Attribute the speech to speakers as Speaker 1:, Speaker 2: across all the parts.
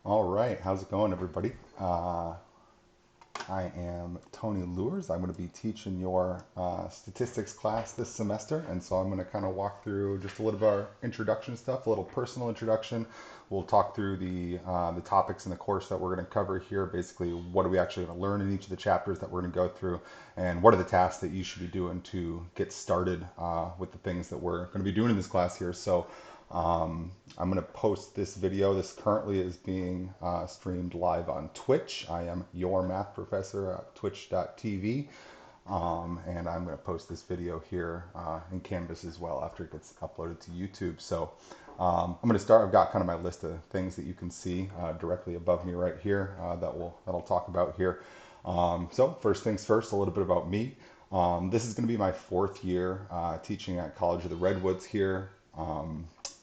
Speaker 1: All right, how's it going, everybody? I am Tony Lures. I'm going to be teaching your statistics class this semester, and so I'm going to kind of walk through just a little bit of our introduction stuff, a little personal introduction. We'll talk through the topics in the course that we're going to cover here. Basically, what are we actually going to learn in each of the chapters that we're going to go through, and what are the tasks that you should be doing to get started with the things that we're going to be doing in this class here. I'm going to post this video. This currently is being streamed live on Twitch. I am your math professor at twitch.tv. And I'm going to post this video here in Canvas as well after it gets uploaded to YouTube. I'm going to start. I've got kind of my list of things that you can see directly above me right here that'll talk about here. First things first, a little bit about me. This is going to be my fourth year teaching at College of the Redwoods here.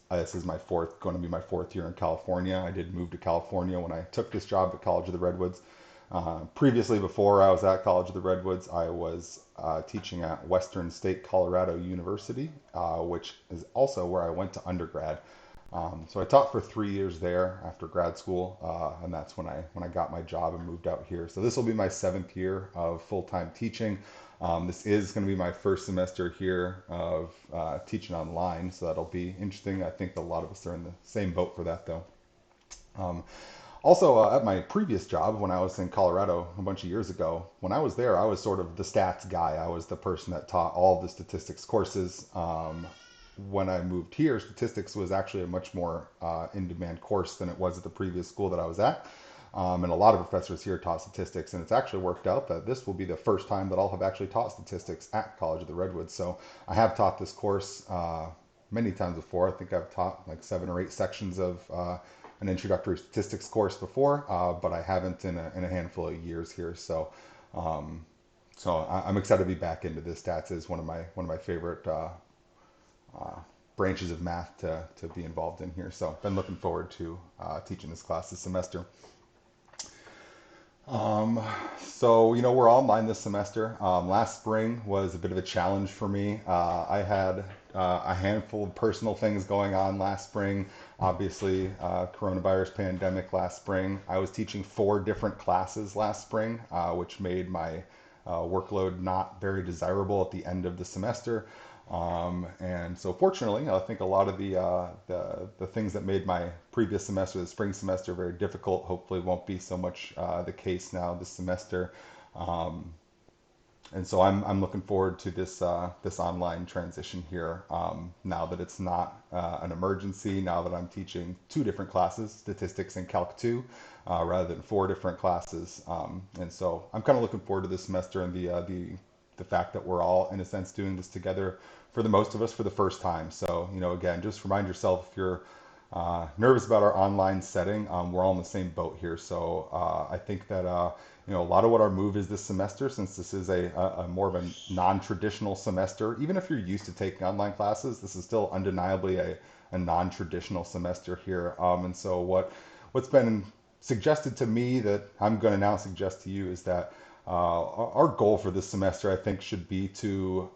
Speaker 1: This is going to be my fourth year in California. I did move to California when I took this job at College of the Redwoods. Previously, before I was at College of the Redwoods, I was teaching at Western State Colorado University, which is also where I went to undergrad. So I taught for 3 years there after grad school, and that's when I got my job and moved out here. So this will be my seventh year of full-time teaching. This is going to be my first semester here of teaching online, so that'll be interesting. I think a lot of us are in the same boat for that, though. At my previous job, when I was in Colorado a bunch of years ago, when I was there, I was sort of the stats guy. I was the person that taught all of the statistics courses. When I moved here, statistics was actually a much more in-demand course than it was at the previous school that I was at. And a lot of professors here taught statistics, and it's actually worked out that this will be the first time that I'll have actually taught statistics at College of the Redwoods. So I have taught this course many times before. I think I've taught like 7 or 8 sections of an introductory statistics course before, but I haven't in a handful of years here. I'm excited to be back into this. Stats is one of my favorite branches of math to be involved in here. So I've been looking forward to teaching this class this semester. We're online this semester. Last spring was a bit of a challenge for me. I had a handful of personal things going on last spring. Obviously, coronavirus pandemic last spring. I was teaching 4 different classes last spring, which made my workload not very desirable at the end of the semester. And so fortunately, I think a lot of the things that made my previous semester, the spring semester, very difficult, hopefully won't be so much the case now this semester. And so I'm looking forward to this online transition here, now that it's not an emergency, now that I'm teaching 2 different classes, statistics and Calc 2, rather than 4 different classes. And so I'm kind of looking forward to this semester and the fact that we're all, in a sense, doing this together for the most of us for the first time. So, again, just remind yourself if you're nervous about our online setting, we're all in the same boat here. So I think that, a lot of what our move is this semester, since this is a more of a non-traditional semester, even if you're used to taking online classes, this is still undeniably a non-traditional semester here. And so what's been suggested to me that I'm going to now suggest to you is that our goal for this semester, I think, should be to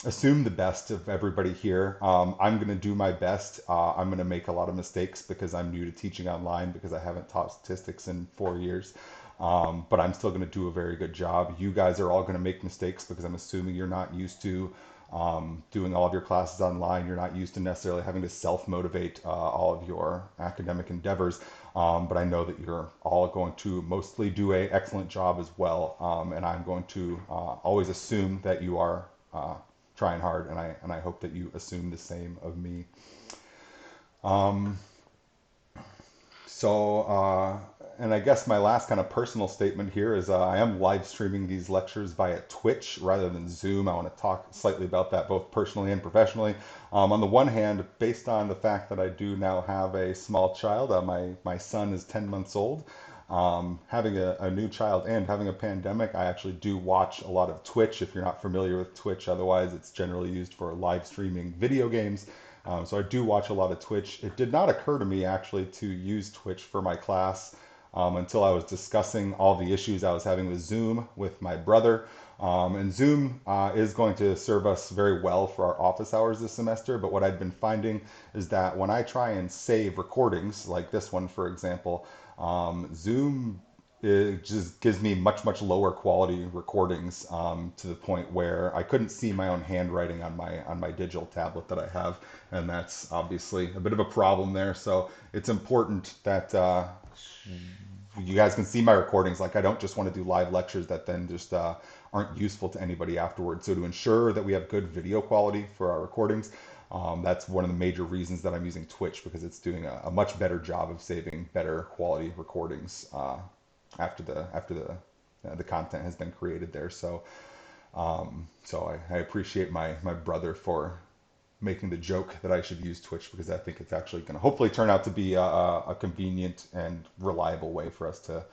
Speaker 1: assume the best of everybody here. I'm going to do my best. I'm going to make a lot of mistakes because I'm new to teaching online, because I haven't taught statistics in 4 years. But I'm still going to do a very good job. You guys are all going to make mistakes because I'm assuming you're not used to doing all of your classes online. You're not used to necessarily having to self-motivate all of your academic endeavors. But I know that you're all going to mostly do an excellent job as well. And I'm going to always assume that you are trying hard, and I hope that you assume the same of me. And I guess my last kind of personal statement here is I am live streaming these lectures via Twitch rather than Zoom. I want to talk slightly about that both personally and professionally. On the one hand, based on the fact that I do now have a small child, my son is 10 months old. Having a new child and having a pandemic, I actually do watch a lot of Twitch. If you're not familiar with Twitch, otherwise it's generally used for live streaming video games. So I do watch a lot of Twitch. It did not occur to me actually to use Twitch for my class until I was discussing all the issues I was having with Zoom with my brother. And Zoom is going to serve us very well for our office hours this semester. But what I've been finding is that when I try and save recordings, like this one, for example, Zoom it just gives me much lower quality recordings to the point where I couldn't see my own handwriting on my digital tablet that I have, and that's obviously a bit of a problem there. So it's important that you guys can see my recordings. Like I don't just want to do live lectures that then just aren't useful to anybody afterwards. So to ensure that we have good video quality for our recordings, that's one of the major reasons that I'm using Twitch, because it's doing a much better job of saving better quality recordings after the content has been created there. So I appreciate my brother for making the joke that I should use Twitch, because I think it's actually going to hopefully turn out to be a convenient and reliable way for us to,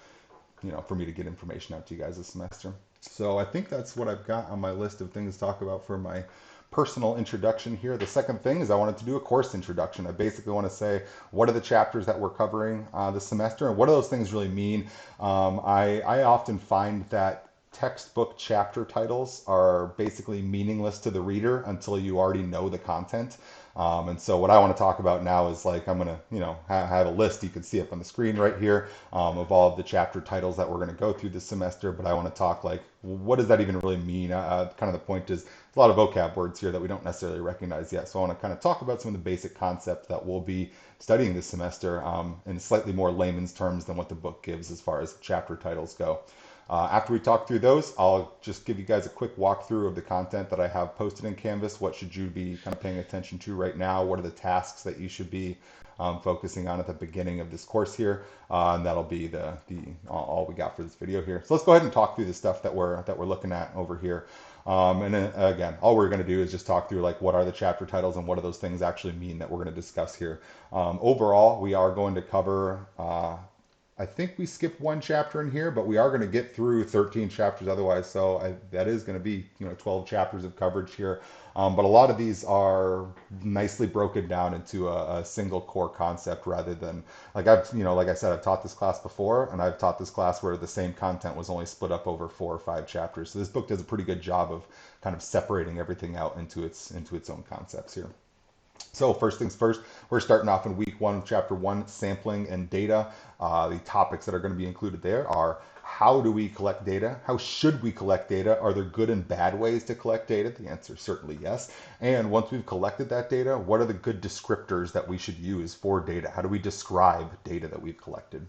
Speaker 1: for me to get information out to you guys this semester. So I think that's what I've got on my list of things to talk about for my personal introduction here. The second thing is I wanted to do a course introduction. I basically want to say what are the chapters that we're covering this semester, and what do those things really mean. I often find that textbook chapter titles are basically meaningless to the reader until you already know the content. And so what I want to talk about now is like I'm going to, have a list. You can see up on the screen right here of all of the chapter titles that we're going to go through this semester. But I want to talk like, what does that even really mean? Kind of the point is a lot of vocab words here that we don't necessarily recognize yet. So I want to kind of talk about some of the basic concepts that we'll be studying this semester in slightly more layman's terms than what the book gives as far as chapter titles go. After we talk through those, I'll just give you guys a quick walkthrough of the content that I have posted in Canvas. What should you be kind of paying attention to right now? What are the tasks that you should be focusing on at the beginning of this course here? And that'll be the all we got for this video here. So let's go ahead and talk through the stuff that we're looking at over here. And then again, all we're going to do is just talk through like what are the chapter titles and what do those things actually mean that we're going to discuss here. Overall, we are going to cover I think we skipped one chapter in here, but we are going to get through 13 chapters otherwise. So that is going to be 12 chapters of coverage here. But a lot of these are nicely broken down into a single core concept rather than like like I said, I've taught this class before, and I've taught this class where the same content was only split up over 4 or 5 chapters. So this book does a pretty good job of kind of separating everything out into its own concepts here. So first things first, we're starting off in week 1, chapter 1, sampling and data. The topics that are going to be included there are how do we collect data? How should we collect data? Are there good and bad ways to collect data? The answer is certainly yes. And once we've collected that data, what are the good descriptors that we should use for data? How do we describe data that we've collected?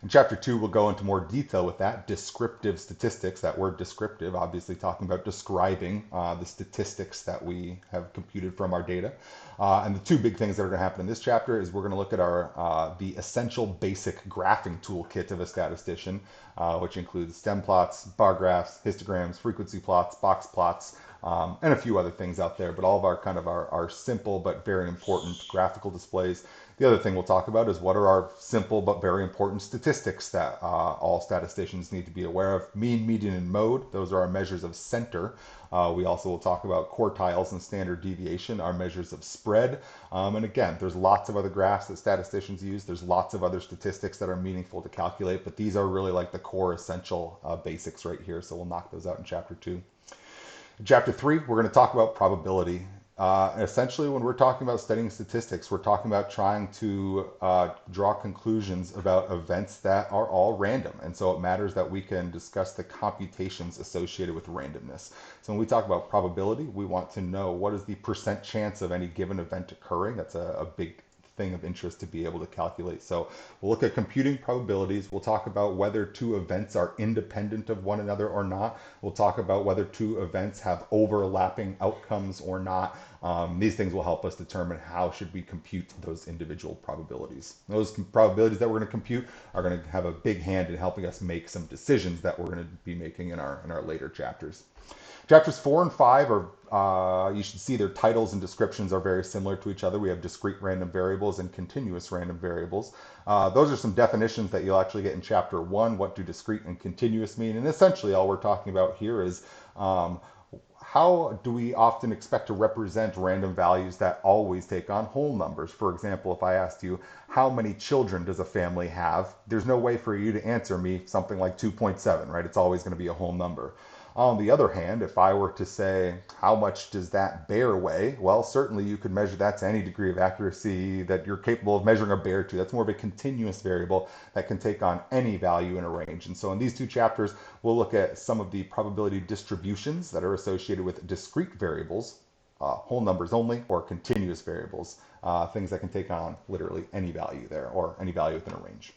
Speaker 1: In chapter 2, we'll go into more detail with that. Descriptive statistics, that word descriptive, obviously talking about describing the statistics that we have computed from our data. And the 2 big things that are going to happen in this chapter is we're going to look at our the essential basic graphing toolkit of a statistician, which includes stem plots, bar graphs, histograms, frequency plots, box plots, and a few other things out there. But all of our simple but very important graphical displays. The other thing we'll talk about is what are our simple but very important statistics that all statisticians need to be aware of. Mean, median, and mode, those are our measures of center. We also will talk about quartiles and standard deviation, our measures of spread. And again, there's lots of other graphs that statisticians use. There's lots of other statistics that are meaningful to calculate, but these are really like the core essential basics right here. So we'll knock those out in chapter 2. In chapter 3, we're going to talk about probability. Essentially, when we're talking about studying statistics, we're talking about trying to draw conclusions about events that are all random. And so it matters that we can discuss the computations associated with randomness. So when we talk about probability, we want to know what is the percent chance of any given event occurring. That's a big thing of interest to be able to calculate. So we'll look at computing probabilities. We'll talk about whether 2 events are independent of one another or not. We'll talk about whether 2 events have overlapping outcomes or not. These things will help us determine how should we compute those individual probabilities. Those probabilities that we're going to compute are going to have a big hand in helping us make some decisions that we're going to be making in our later chapters. Chapters 4 and 5 are, you should see their titles and descriptions are very similar to each other. We have discrete random variables and continuous random variables. Those are some definitions that you'll actually get in chapter 1. What do discrete and continuous mean? And essentially all we're talking about here is how do we often expect to represent random values that always take on whole numbers? For example, if I asked you, how many children does a family have? There's no way for you to answer me something like 2.7, right? It's always going to be a whole number. On the other hand, if I were to say, how much does that bear weigh? Well, certainly you could measure that to any degree of accuracy that you're capable of measuring a bear to. That's more of a continuous variable that can take on any value in a range. And so in these two chapters, we'll look at some of the probability distributions that are associated with discrete variables, whole numbers only, or continuous variables, things that can take on literally any value there or any value within a range.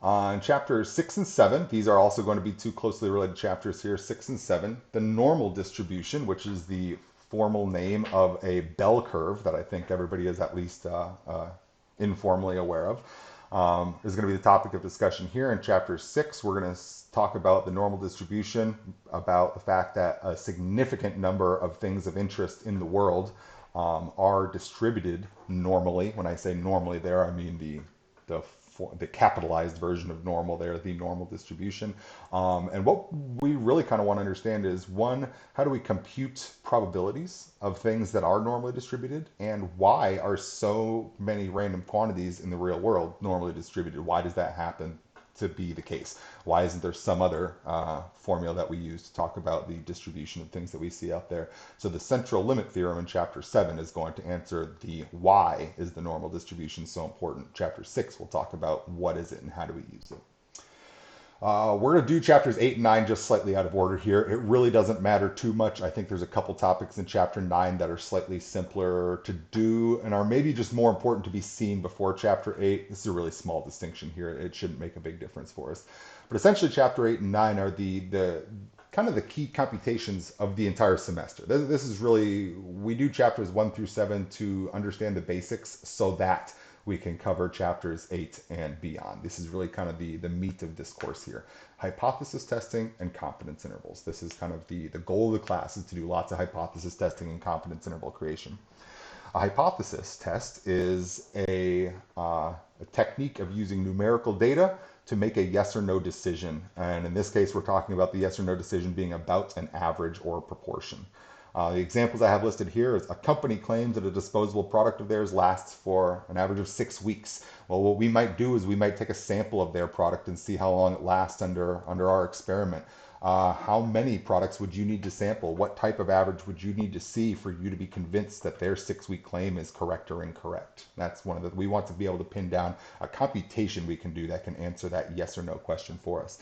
Speaker 1: In chapters 6 and 7, these are also going to be two closely related chapters here, 6 and 7. The normal distribution, which is the formal name of a bell curve that I think everybody is at least informally aware of, is going to be the topic of discussion here. In chapter 6, we're going to talk about the normal distribution, about the fact that a significant number of things of interest in the world are distributed normally. When I say normally there, I mean the capitalized version of normal there, the normal distribution. And what we really kind of want to understand is, one, how do we compute probabilities of things that are normally distributed, and why are so many random quantities in the real world normally distributed? Why does that happen to be the case? Why isn't there some other formula that we use to talk about the distribution of things that we see out there? So the central limit theorem in chapter 7 is going to answer the why is the normal distribution so important. Chapter 6 will talk about what is it and how do we use it. We're going to do chapters 8 and 9 just slightly out of order here. It really doesn't matter too much. I think there's a couple topics in chapter 9 that are slightly simpler to do and are maybe just more important to be seen before chapter 8. This is a really small distinction here. It shouldn't make a big difference for us. But essentially chapter 8 and 9 are the kind of the key computations of the entire semester. This is really, we do chapters 1 through 7 to understand the basics so that we can cover chapters 8 and beyond. This is really kind of the meat of this course here. Hypothesis testing and confidence intervals. This is kind of the goal of the class, is to do lots of hypothesis testing and confidence interval creation. A hypothesis test is a technique of using numerical data to make a yes or no decision. And in this case, we're talking about the yes or no decision being about an average or proportion. The examples I have listed here is a company claims that a disposable product of theirs lasts for an average of 6 weeks. Well, what we might do is we might take a sample of their product and see how long it lasts under our experiment. How many products would you need to sample? What type of average would you need to see for you to be convinced that their 6-week claim is correct or incorrect? That's one of the, we want to be able to pin down a computation we can do that can answer that yes or no question for us.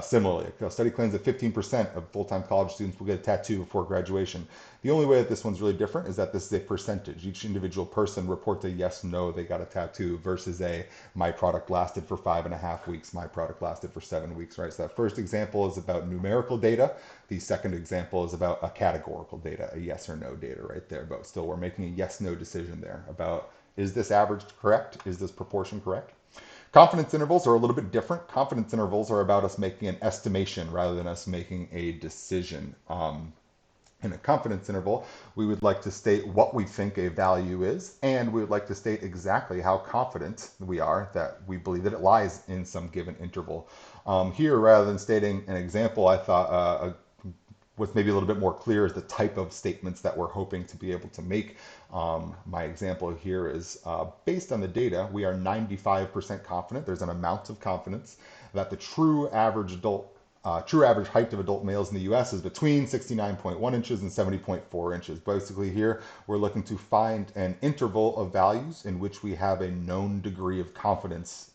Speaker 1: Similarly, a study claims that 15% of full-time college students will get a tattoo before graduation. The only way that this one's really different is that this is a percentage. Each individual person reports a yes, no, they got a tattoo versus a my product lasted for 5.5 weeks, my product lasted for 7 weeks, right? So that first example is about numerical data. The second example is about a categorical data, a yes or no data right there. But still, we're making a yes, no decision there about, is this average correct? Is this proportion correct? Confidence intervals are a little bit different. Confidence intervals are about us making an estimation rather than us making a decision. In a confidence interval, we would like to state what we think a value is, and we would like to state exactly how confident we are that we believe that it lies in some given interval. Here, rather than stating an example, I thought what's maybe a little bit more clear is the type of statements that we're hoping to be able to make. My example here is based on the data, we are 95% confident. There's an amount of confidence that the true average height of adult males in the U.S. is between 69.1 inches and 70.4 inches. Basically here, we're looking to find an interval of values in which we have a known degree of confidence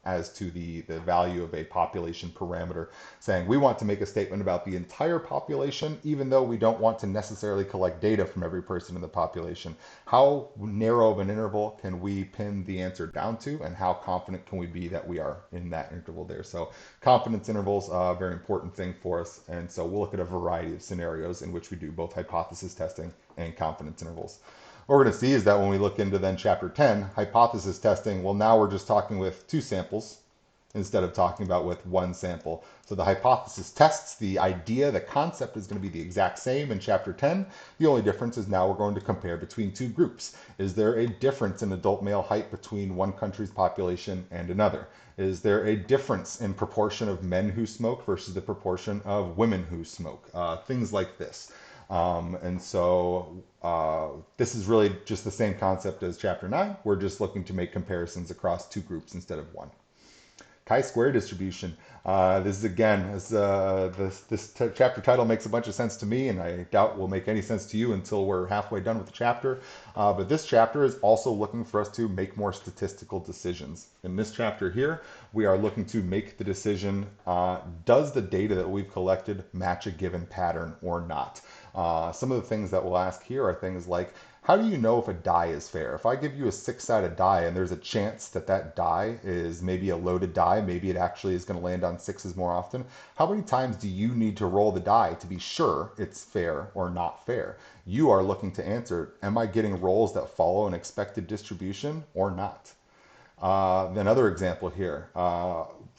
Speaker 1: as to the value of a population parameter, saying we want to make a statement about the entire population, even though we don't want to necessarily collect data from every person in the population. How narrow of an interval can we pin the answer down to, and how confident can we be that we are in that interval there? So confidence intervals are a very important thing for us, and so we'll look at a variety of scenarios in which we do both hypothesis testing and confidence intervals. What we're going to see is that when we look into then chapter 10, hypothesis testing, well, now we're just talking with 2 samples instead of talking about with 1 sample. So the hypothesis tests, the idea, the concept is going to be the exact same in chapter 10. The only difference is now we're going to compare between 2 groups. Is there a difference in adult male height between one country's population and another? Is there a difference in proportion of men who smoke versus the proportion of women who smoke? Things like this. And so this is really just the same concept as chapter 9. We're just looking to make comparisons across 2 groups instead of 1. chi-square distribution. This is again, this chapter title makes a bunch of sense to me, and I doubt will make any sense to you until we're halfway done with the chapter. But this chapter is also looking for us to make more statistical decisions. In this chapter here, we are looking to make the decision, does the data that we've collected match a given pattern or not? Some of the things that we'll ask here are things like, how do you know if a die is fair? If I give you a six-sided die and there's a chance that that die is maybe a loaded die, maybe it actually is going to land on sixes more often, how many times do you need to roll the die to be sure it's fair or not fair? You are looking to answer, am I getting rolls that follow an expected distribution or not? Another example here,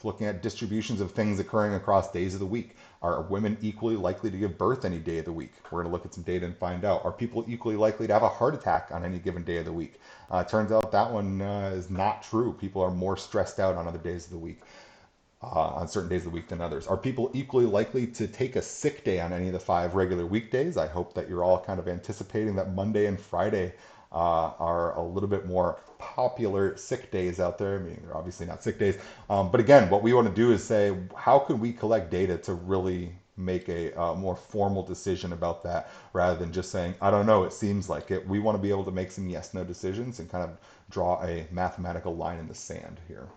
Speaker 1: looking at distributions of things occurring across days of the week. Are women equally likely to give birth any day of the week? We're going to look at some data and find out. Are people equally likely to have a heart attack on any given day of the week? Turns out that one is not true. People are more stressed out on other days of the week, on certain days of the week than others. Are people equally likely to take a sick day on any of the 5 regular weekdays? I hope that you're all kind of anticipating that Monday and Friday are a little bit more popular sick days out there. I mean, they're obviously not sick days. But again, what we want to do is say, how can we collect data to really make a more formal decision about that rather than just saying, I don't know, it seems like it. We want to be able to make some yes no decisions and kind of draw a mathematical line in the sand here.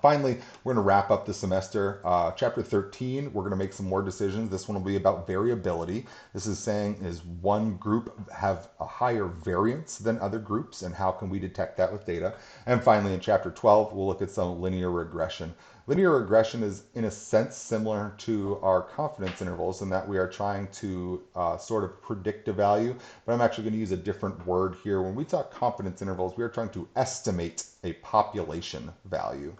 Speaker 1: Finally, we're going to wrap up the semester. Chapter 13, we're going to make some more decisions. This one will be about variability. This is saying, is one group have a higher variance than other groups, and how can we detect that with data? And finally, in chapter 12, we'll look at some linear regression. Linear regression is, in a sense, similar to our confidence intervals in that we are trying to sort of predict a value, but I'm actually going to use a different word here. When we talk confidence intervals, we are trying to estimate a population value.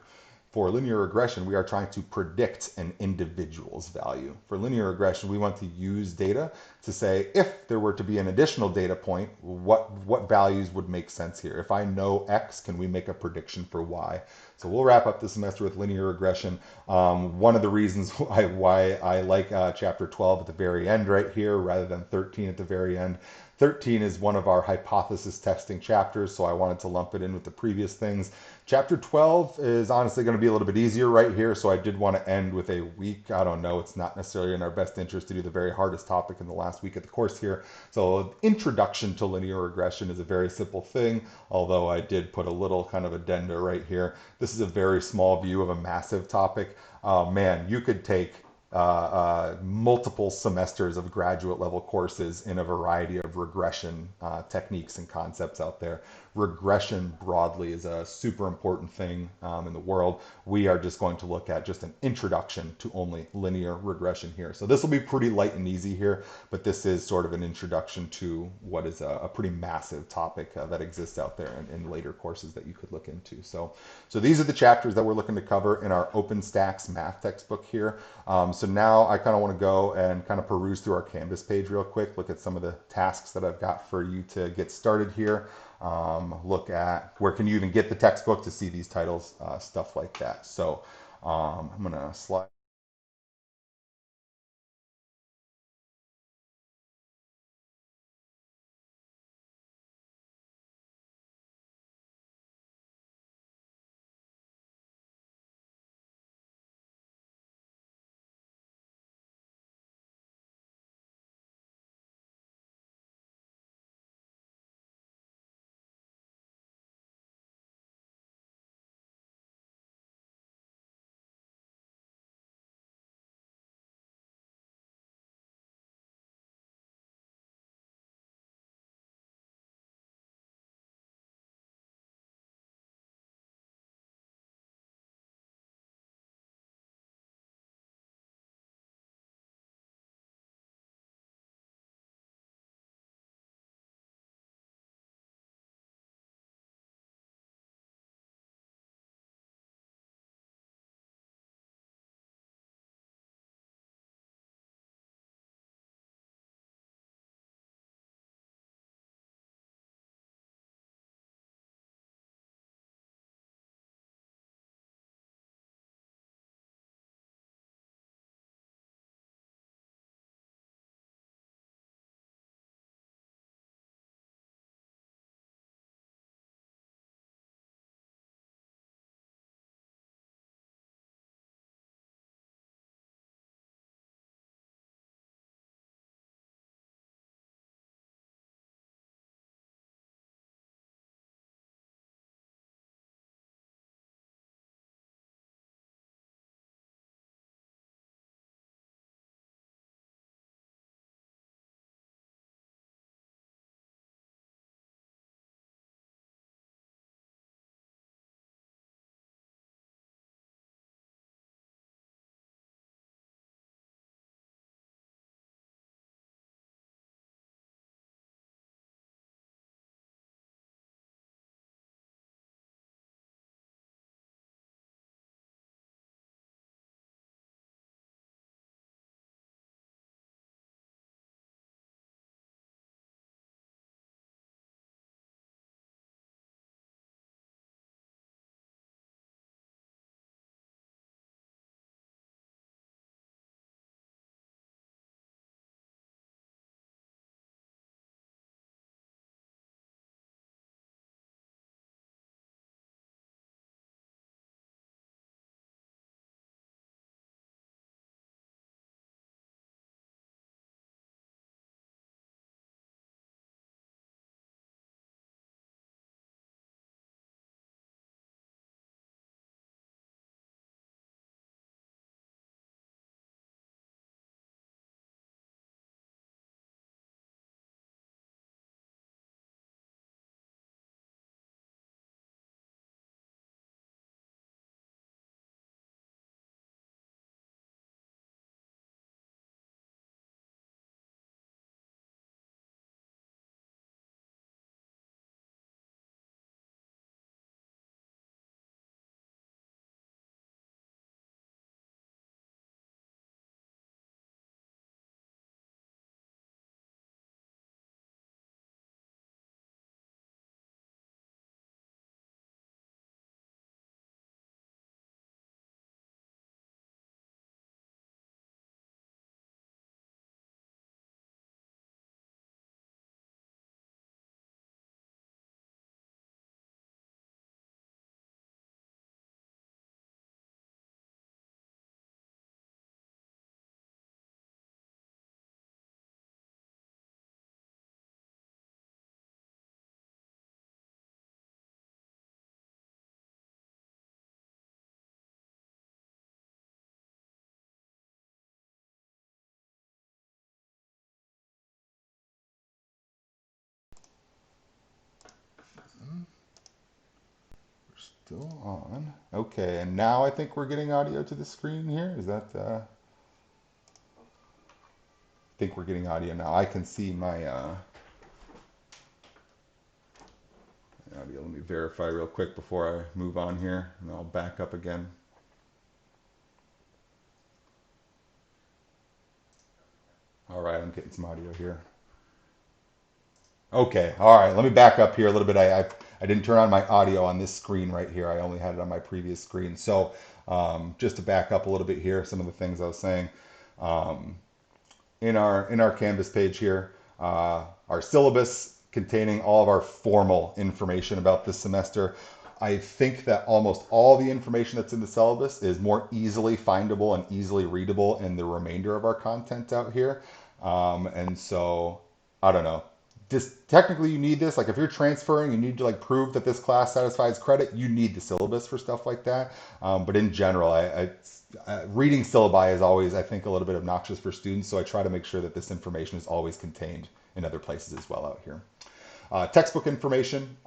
Speaker 1: For linear regression, we are trying to predict an individual's value. For linear regression, we want to use data to say, if there were to be an additional data point, what values would make sense here? If I know X, can we make a prediction for Y? So we'll wrap up the semester with linear regression. One of the reasons why I like chapter 12 at the very end right here rather than 13 at the very end. 13 is one of our hypothesis testing chapters, so I wanted to lump it in with the previous things. Chapter 12 is honestly going to be a little bit easier right here, so I did want to end with a week. I don't know, it's not necessarily in our best interest to do the very hardest topic in the last week of the course here. So introduction to linear regression is a very simple thing, although I did put a little kind of addenda right here. This is a very small view of a massive topic. Man, you could take multiple semesters of graduate level courses in a variety of regression techniques and concepts out there. Regression broadly is a super important thing in the world. We are just going to look at just an introduction to only linear regression here. So this will be pretty light and easy here, but this is sort of an introduction to what is a pretty massive topic that exists out there in later courses that you could look into. So these are the chapters that we're looking to cover in our OpenStax math textbook here. So now I kind of want to go and kind of peruse through our Canvas page real quick, look at some of the tasks that I've got for you to get started here. Look at where can you even get the textbook to see these titles, stuff like that. So I'm going to slide. Still on. Okay, and now I think we're getting audio to the screen here. Is that, I think we're getting audio now. I can see my audio. Let me verify real quick before I move on here, and I'll back up again. All right, I'm getting some audio here. Okay, all right, let me back up here a little bit. I didn't turn on my audio on this screen right here. I only had it on my previous screen. So just to back up a little bit here, some of the things I was saying. Um, in our Canvas page here, our syllabus containing all of our formal information about this semester. I think that almost all the information that's in the syllabus is more easily findable and easily readable in the remainder of our content out here. And so, I don't know. Just technically, you need this. Like, if you're transferring, you need to like prove that this class satisfies credit. You need the syllabus for stuff like that. But in general, reading syllabi is always, I think, a little bit obnoxious for students. So I try to make sure that this information is always contained in other places as well out here. Textbook information,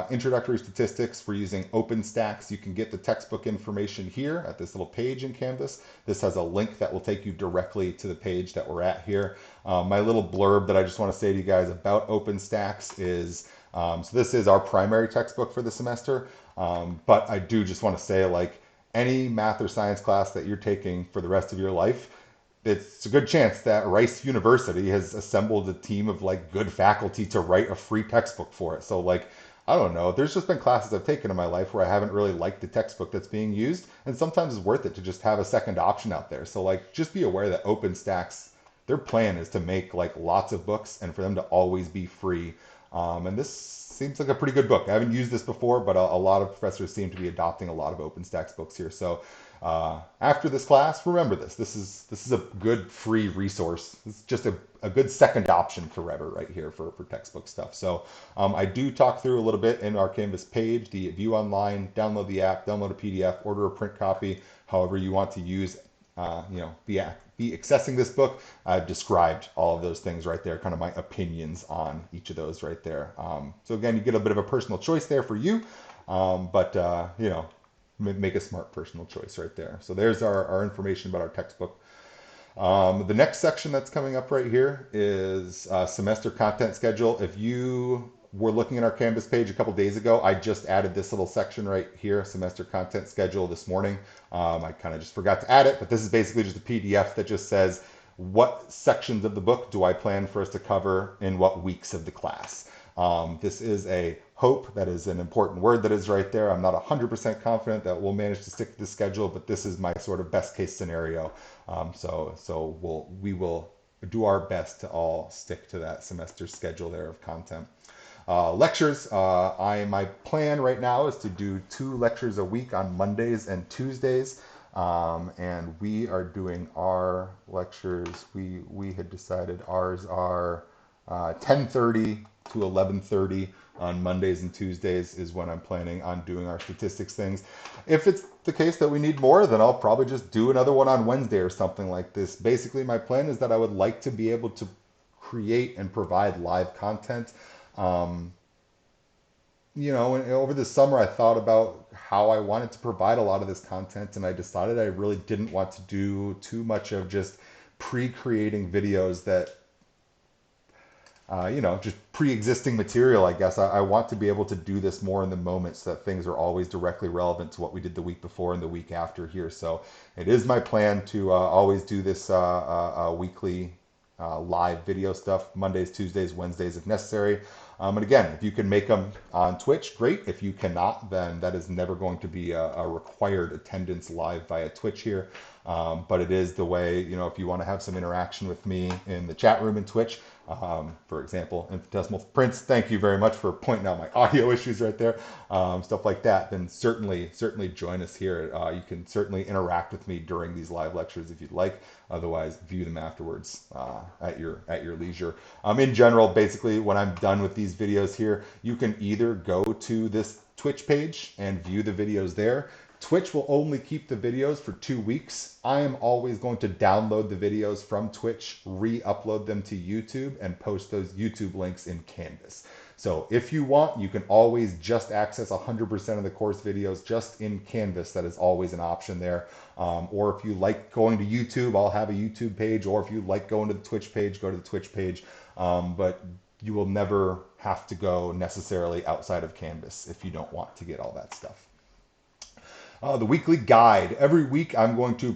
Speaker 1: introductory statistics. We're using OpenStax. You can get the textbook information here at this little page in Canvas. This has a link that will take you directly to the page that we're at here. My little blurb that I just want to say to you guys about OpenStax is, so this is our primary textbook for the semester, but I do just want to say, like, any math or science class that you're taking for the rest of your life, it's a good chance that Rice University has assembled a team of like good faculty to write a free textbook for it. So like, I don't know, there's just been classes I've taken in my life where I haven't really liked the textbook that's being used, and sometimes it's worth it to just have a second option out there. So like, just be aware that OpenStax, their plan is to make like lots of books and for them to always be free. And this seems like a pretty good book. I haven't used this before, but a lot of professors seem to be adopting a lot of OpenStax books here. So after this class, remember this. This is a good free resource. It's just a good second option forever right here for textbook stuff. So I do talk through a little bit in our Canvas page, the view online, download the app, download a PDF, order a print copy, however you want to use, be accessing this book. I've described all of those things right there, kind of my opinions on each of those right there. So again, you get a bit of a personal choice there for you, but make a smart personal choice right there. So there's our information about our textbook. The next section that's coming up right here is semester content schedule. If you were looking at our Canvas page a couple days ago, I just added this little section right here, semester content schedule, this morning. I kind of just forgot to add it, but this is basically just a PDF that just says what sections of the book do I plan for us to cover in what weeks of the class. This is a hope. That is an important word that is right there. I'm not 100% confident that we'll manage to stick to the schedule, but this is my sort of best case scenario. So we will do our best to all stick to that semester schedule there of content. Lectures, my plan right now is to do 2 lectures a week on Mondays and Tuesdays. And we are doing our lectures. We had decided ours are 10:30 to 11:30 on Mondays and Tuesdays is when I'm planning on doing our statistics things. If it's the case that we need more, then I'll probably just do another one on Wednesday or something like this. Basically, my plan is that I would like to be able to create and provide live content. Over the summer, I thought about how I wanted to provide a lot of this content, and I decided I really didn't want to do too much of just pre-creating videos that just pre-existing material, I guess. I want to be able to do this more in the moment so that things are always directly relevant to what we did the week before and the week after here. So it is my plan to always do this weekly live video stuff, Mondays, Tuesdays, Wednesdays if necessary. And again, if you can make them on Twitch, great. If you cannot, then that is never going to be a required attendance live via Twitch here. But it is the way, if you want to have some interaction with me in the chat room in Twitch, for example, Infinitesimal Prince, thank you very much for pointing out my audio issues right there, stuff like that, then certainly join us here. You can certainly interact with me during these live lectures if you'd like. Otherwise, view them afterwards at your leisure. In general, basically, when I'm done with these videos here, you can either go to this Twitch page and view the videos there. Twitch will only keep the videos for 2 weeks. I am always going to download the videos from Twitch, re-upload them to YouTube, and post those YouTube links in Canvas. So if you want, you can always just access 100% of the course videos just in Canvas. That is always an option there. Or if you like going to YouTube, I'll have a YouTube page. Or if you like going to the Twitch page, go to the Twitch page. But you will never have to go necessarily outside of Canvas if you don't want to get all that stuff. The weekly guide. Every week I'm going to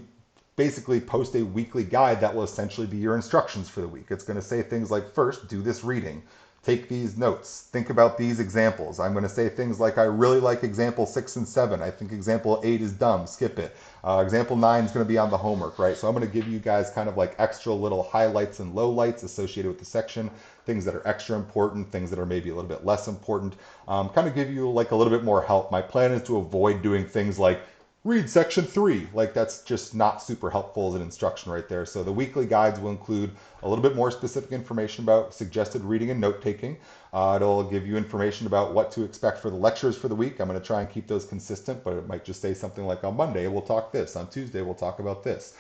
Speaker 1: basically post a weekly guide that will essentially be your instructions for the week. It's going to say things like, first, do this reading. Take these notes. Think about these examples. I'm going to say things like, I really like example 6 and 7. I think example 8 is dumb. Skip it. Example 9 is going to be on the homework, right? So I'm going to give you guys kind of like extra little highlights and lowlights associated with the section, things that are extra important, things that are maybe a little bit less important, kind of give you like a little bit more help. My plan is to avoid doing things like read section 3. Like that's just not super helpful as an instruction right there. So the weekly guides will include a little bit more specific information about suggested reading and note taking. It'll give you information about what to expect for the lectures for the week. I'm going to try and keep those consistent, but it might just say something like on Monday we'll talk this, on Tuesday we'll talk about this.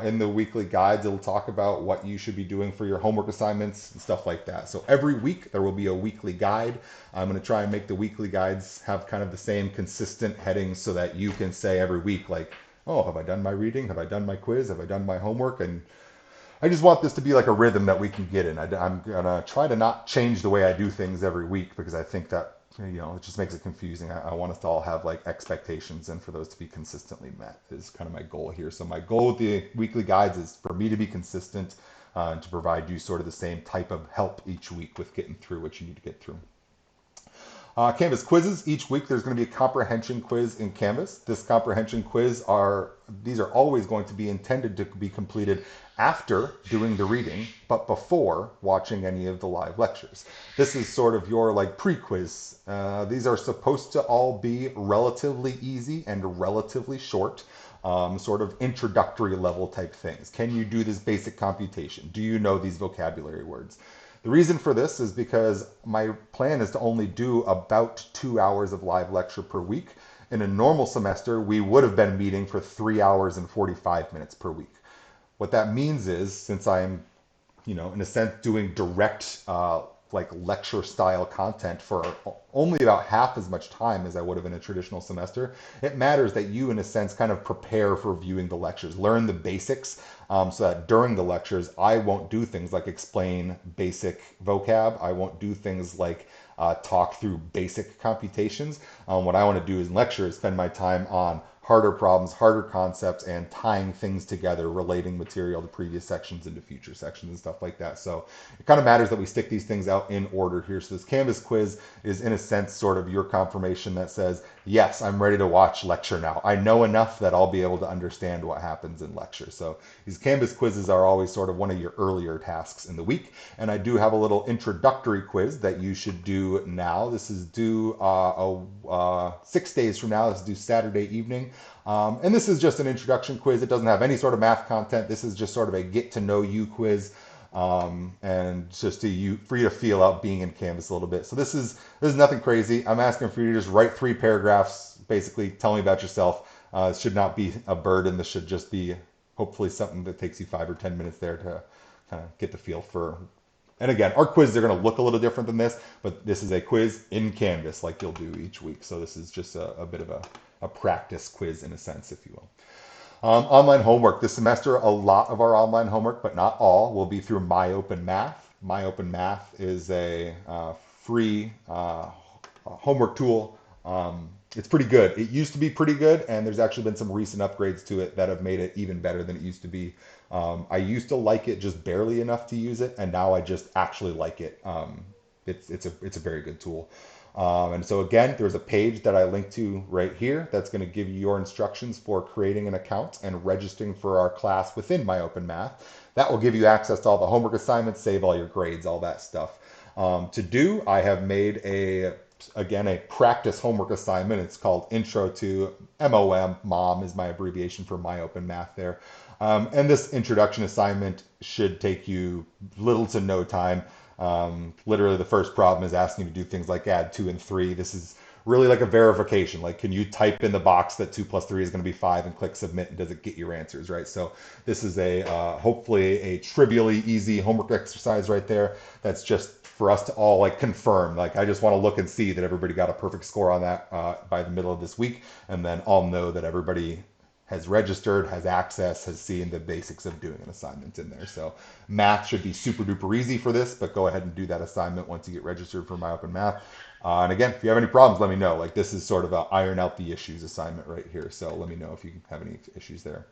Speaker 1: In the weekly guides, it'll talk about what you should be doing for your homework assignments and stuff like that. So every week there will be a weekly guide. I'm going to try and make the weekly guides have kind of the same consistent headings so that you can say every week, like, oh, have I done my reading? Have I done my quiz? Have I done my homework? And I just want this to be like a rhythm that we can get in. I'm going to try to not change the way I do things every week because I think that, it just makes it confusing. I want us to all have like expectations and for those to be consistently met is kind of my goal here. So my goal with the weekly guides is for me to be consistent and to provide you sort of the same type of help each week with getting through what you need to get through. Canvas quizzes. Each week there's going to be a comprehension quiz in Canvas. This comprehension quiz these are always going to be intended to be completed after doing the reading, but before watching any of the live lectures. This is sort of your like pre-quiz. These are supposed to all be relatively easy and relatively short. Sort of introductory level type things. Can you do this basic computation? Do you know these vocabulary words? The reason for this is because my plan is to only do about 2 hours of live lecture per week. In a normal semester, we would have been meeting for 3 hours and 45 minutes per week. What that means is, since I'm, in a sense, doing direct like lecture style content for only about half as much time as I would have in a traditional semester, it matters that you, in a sense, kind of prepare for viewing the lectures, learn the basics, so that during the lectures, I won't do things like explain basic vocab. I won't do things like talk through basic computations. What I want to do in lecture is spend my time on harder problems, harder concepts, and tying things together, relating material to previous sections into future sections and stuff like that. So it kind of matters that we stick these things out in order here. So this Canvas quiz is, in a sense, sort of your confirmation that says, yes, I'm ready to watch lecture now. I know enough that I'll be able to understand what happens in lecture. So these Canvas quizzes are always sort of one of your earlier tasks in the week. And I do have a little introductory quiz that you should do now. This is due 6 days from now. This is due Saturday evening. And this is just an introduction quiz. It doesn't have any sort of math content. This is just sort of a get to know you quiz, and just for you to feel out being in Canvas a little bit. So this is nothing crazy. I'm asking for you to just write 3 paragraphs, basically tell me about yourself. It should not be a burden. This should just be hopefully something that takes you 5 or 10 minutes there to kind of get the feel for. And again, our quizzes are going to look a little different than this, but this is a quiz in Canvas like you'll do each week. So this is just a bit of a practice quiz in a sense, if you will. Online homework. This semester, a lot of our online homework, but not all, will be through MyOpenMath. MyOpenMath is a free homework tool. It's pretty good. It used to be pretty good, and there's actually been some recent upgrades to it that have made it even better than it used to be. I used to like it just barely enough to use it, and now I just actually like it. It's a very good tool. And so again, there's a page that I link to right here that's going to give you your instructions for creating an account and registering for our class within MyOpenMath. That will give you access to all the homework assignments, save all your grades, all that stuff. To do, I have made a practice homework assignment. It's called Intro to MOM. MOM is my abbreviation for MyOpenMath there. And this introduction assignment should take you little to no time. Literally the first problem is asking you to do things like add 2 and 3. This is really like a verification. Like, can you type in the box that 2 plus 3 is going to be 5 and click submit, and does it get your answers, right? So this is a hopefully a trivially easy homework exercise right there. That's just for us to all like confirm. Like, I just want to look and see that everybody got a perfect score on that by the middle of this week, and then I'll know that everybody has registered, has access, has seen the basics of doing an assignment in there. So math should be super duper easy for this, but go ahead and do that assignment once you get registered for My Open Math. And again, if you have any problems, let me know. Like, this is sort of a iron out the issues assignment right here. So let me know if you have any issues there.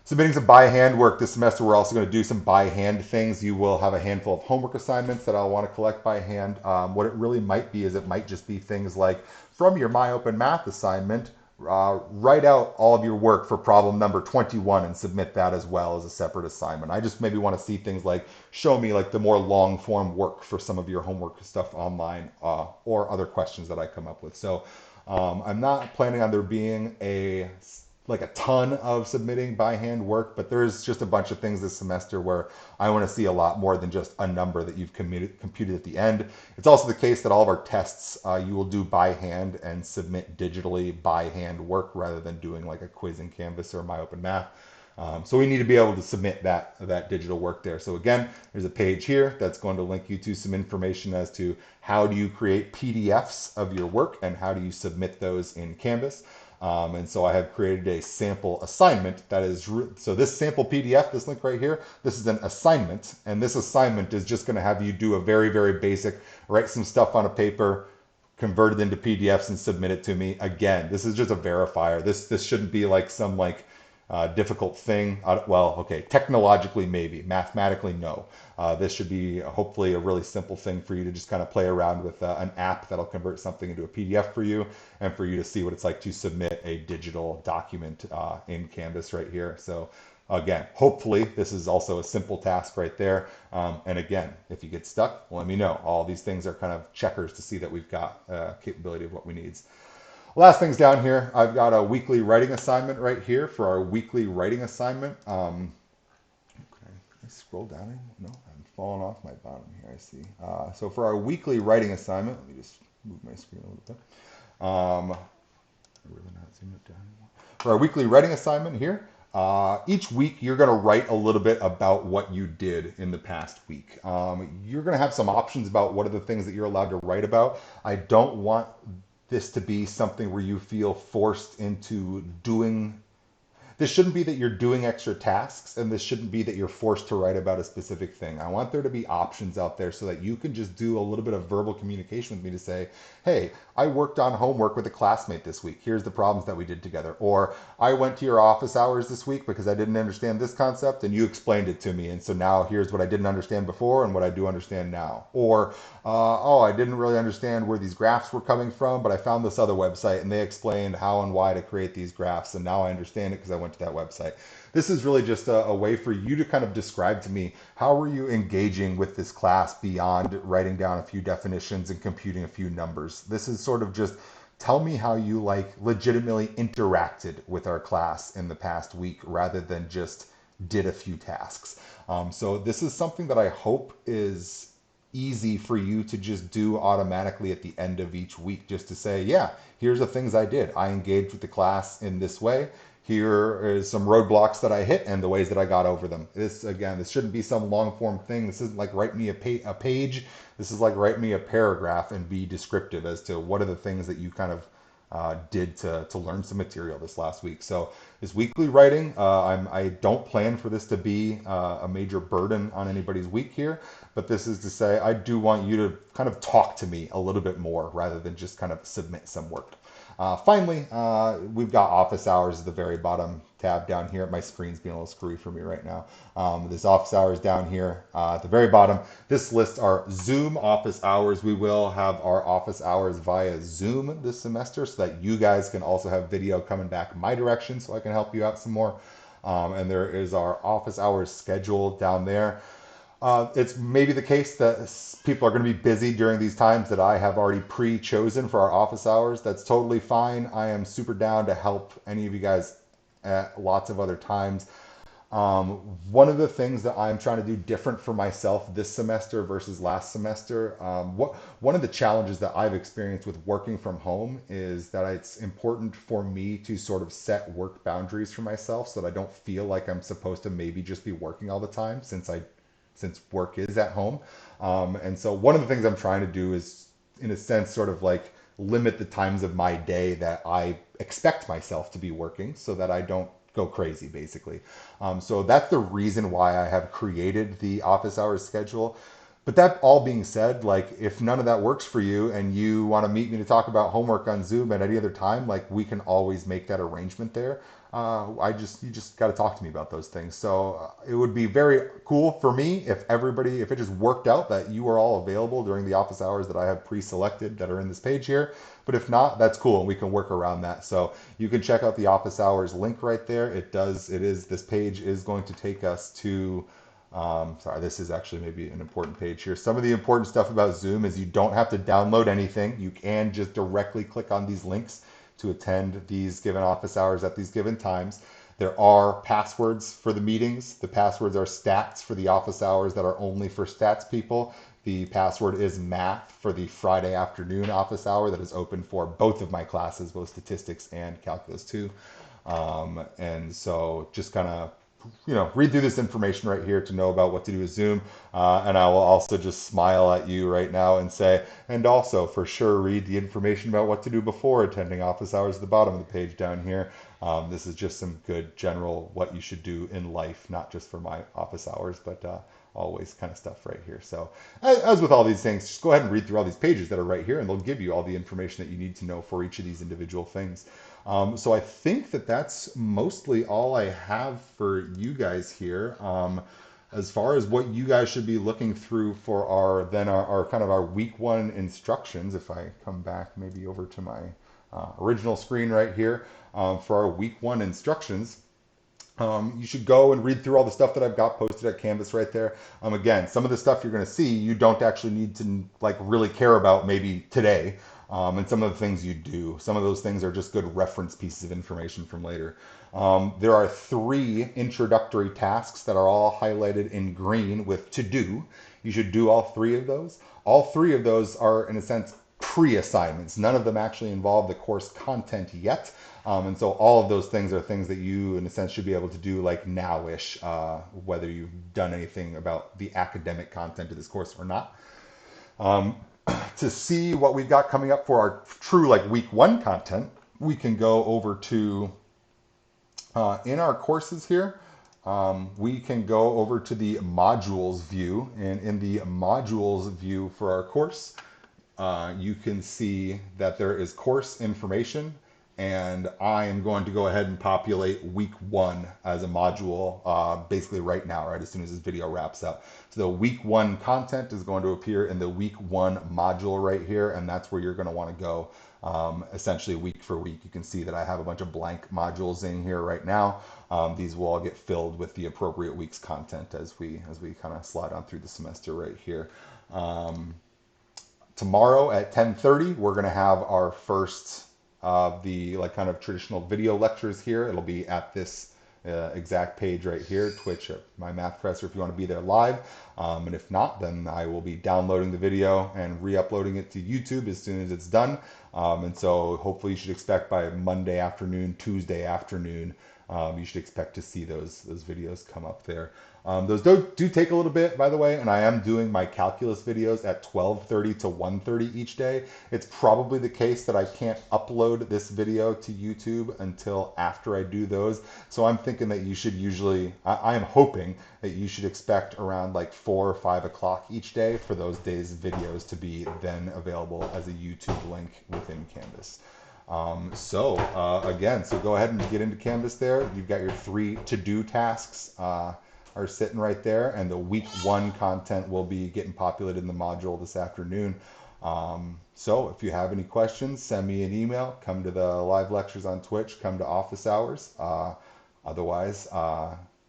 Speaker 1: Submitting some by hand work this semester. We're also going to do some by hand things. You will have a handful of homework assignments that I'll want to collect by hand. What it really might be is it might just be things like from your My Open Math assignment, write out all of your work for problem number 21 and submit that as well as a separate assignment. I just maybe want to see things like show me like the more long form work for some of your homework stuff online or other questions that I come up with. So I'm not planning on there being a ton of submitting by hand work, but there's just a bunch of things this semester where I want to see a lot more than just a number that you've computed at the end. It's also the case that all of our tests you will do by hand and submit digitally by hand work rather than doing like a quiz in Canvas or My Open Math. So we need to be able to submit that digital work there. So again, there's a page here that's going to link you to some information as to how do you create PDFs of your work and how do you submit those in Canvas. And so I have created a sample assignment that is, so this sample PDF, this link right here, this is an assignment. And this assignment is just going to have you do a very, very basic, write some stuff on a paper, convert it into PDFs and submit it to me. Again, this is just a verifier. This shouldn't be like some like difficult thing. Well, okay, technologically maybe, mathematically no. This should be hopefully a really simple thing for you to just kind of play around with an app that'll convert something into a PDF for you and for you to see what it's like to submit a digital document in Canvas right here. So again, hopefully this is also a simple task right there. And again, if you get stuck, let me know. All these things are kind of checkers to see that we've got capability of what we need. Last things down here, I've got a weekly writing assignment right here for our weekly writing assignment. Okay, can I scroll down? No, I'm falling off my bottom here, I see. So for our weekly writing assignment, let me just move my screen a little bit. I'm really not zoom it down anymore. For our weekly writing assignment here, each week you're going to write a little bit about what you did in the past week. You're going to have some options about what are the things that you're allowed to write about. I don't want this to be something where you feel forced into doing. This shouldn't be that you're doing extra tasks, and this shouldn't be that you're forced to write about a specific thing. I want there to be options out there so that you can just do a little bit of verbal communication with me to say, hey, I worked on homework with a classmate this week. Here's the problems that we did together. Or I went to your office hours this week because I didn't understand this concept and you explained it to me. And so now here's what I didn't understand before and what I do understand now. Or, oh, I didn't really understand where these graphs were coming from, but I found this other website and they explained how and why to create these graphs. And now I understand it because I went to that website. This is really just a way for you to kind of describe to me how are you engaging with this class beyond writing down a few definitions and computing a few numbers. This is sort of just tell me how you like legitimately interacted with our class in the past week rather than just did a few tasks. So this is something that I hope is easy for you to just do automatically at the end of each week, just to say, yeah, here's the things I did. I engaged with the class in this way. Here is some roadblocks that I hit and the ways that I got over them. This, again, this shouldn't be some long form thing. This isn't like write me a page. This is like write me a paragraph and be descriptive as to what are the things that you kind of did to learn some material this last week. So this weekly writing, I don't plan for this to be a major burden on anybody's week here, but this is to say I do want you to kind of talk to me a little bit more rather than just kind of submit some work. Finally, we've got office hours at the very bottom tab down here. My screen's being a little screwy for me right now. This office hours down here at the very bottom. This lists our Zoom office hours. We will have our office hours via Zoom this semester so that you guys can also have video coming back my direction so I can help you out some more. And there is our office hours schedule down there. It's maybe the case that people are going to be busy during these times that I have already pre-chosen for our office hours. That's totally fine. I am super down to help any of you guys at lots of other times. One of the things that I'm trying to do different for myself this semester versus last semester, one of the challenges that I've experienced with working from home is that it's important for me to sort of set work boundaries for myself so that I don't feel like I'm supposed to maybe just be working all the time since work is at home. And so one of the things I'm trying to do is, in a sense, sort of like limit the times of my day that I expect myself to be working so that I don't go crazy, basically. So that's the reason why I have created the office hours schedule. But that all being said, like if none of that works for you and you want to meet me to talk about homework on Zoom at any other time, like we can always make that arrangement there. You just got to talk to me about those things. So it would be very cool for me if it just worked out that you are all available during the office hours that I have pre-selected that are in this page here. But if not, that's cool, and we can work around that. So you can check out the office hours link right there. This page is going to take us to sorry, this is actually maybe an important page here. Some of the important stuff about Zoom is you don't have to download anything. You can just directly click on these links to attend these given office hours at these given times. There are passwords for the meetings. The passwords are stats for the office hours that are only for stats people. The password is math for the Friday afternoon office hour that is open for both of my classes, both statistics and calculus 2. And so just kind of read through this information right here to know about what to do with Zoom. And I will also just smile at you right now and say, and also for sure read the information about what to do before attending office hours at the bottom of the page down here. This is just some good general what you should do in life, not just for my office hours, but always kind of stuff right here. So as with all these things, just go ahead and read through all these pages that are right here, and they'll give you all the information that you need to know for each of these individual things. So I think that that's mostly all I have for you guys here. As far as what you guys should be looking through for our kind of our week one instructions, if I come back maybe over to my original screen right here for our week one instructions. You should go and read through all the stuff that I've got posted at Canvas right there. Again, some of the stuff you're going to see, you don't actually need to like really care about maybe today. And some of the things you do. Some of those things are just good reference pieces of information from later. There are 3 introductory tasks that are all highlighted in green with to do. You should do all 3 of those. All 3 of those are, in a sense, pre-assignments. None of them actually involve the course content yet. And so all of those things are things that you, in a sense, should be able to do like now-ish, whether you've done anything about the academic content of this course or not. To see what we've got coming up for our true like week one content, we can go over to, in our courses here, we can go over to the modules view. And in the modules view for our course, you can see that there is course information, and I am going to go ahead and populate week one as a module basically right now, right as soon as this video wraps up. So the week one content is going to appear in the week one module right here, and that's where you're going to want to go essentially week for week. You can see that I have a bunch of blank modules in here right now. These will all get filled with the appropriate week's content as we kind of slide on through the semester right here. Tomorrow at 10:30, we're going to have our first the like kind of traditional video lectures here. It'll be at this exact page right here, Twitch at my math professor, if you want to be there live. And if not, then I will be downloading the video and re-uploading it to YouTube as soon as it's done. And so hopefully you should expect by Monday afternoon, Tuesday afternoon, you should expect to see those videos come up there. Those do take a little bit, by the way, and I am doing my calculus videos at 12:30 to 1:30 each day. It's probably the case that I can't upload this video to YouTube until after I do those. So I'm thinking that you should I am hoping that you should expect around like 4 or 5 o'clock each day for those days' videos to be then available as a YouTube link within Canvas. Again, so go ahead and get into Canvas there. You've got your 3 to-do tasks are sitting right there, and the week one content will be getting populated in the module this afternoon. So if you have any questions, send me an email, come to the live lectures on Twitch, come to office hours. Otherwise,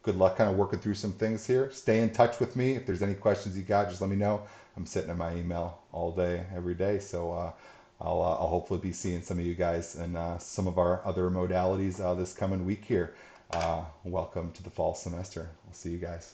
Speaker 1: good luck kind of working through some things here. Stay in touch with me. If there's any questions you got, just let me know. I'm sitting in my email all day, every day. So I'll hopefully be seeing some of you guys in some of our other modalities this coming week here. welcome to the fall semester. We'll see you guys.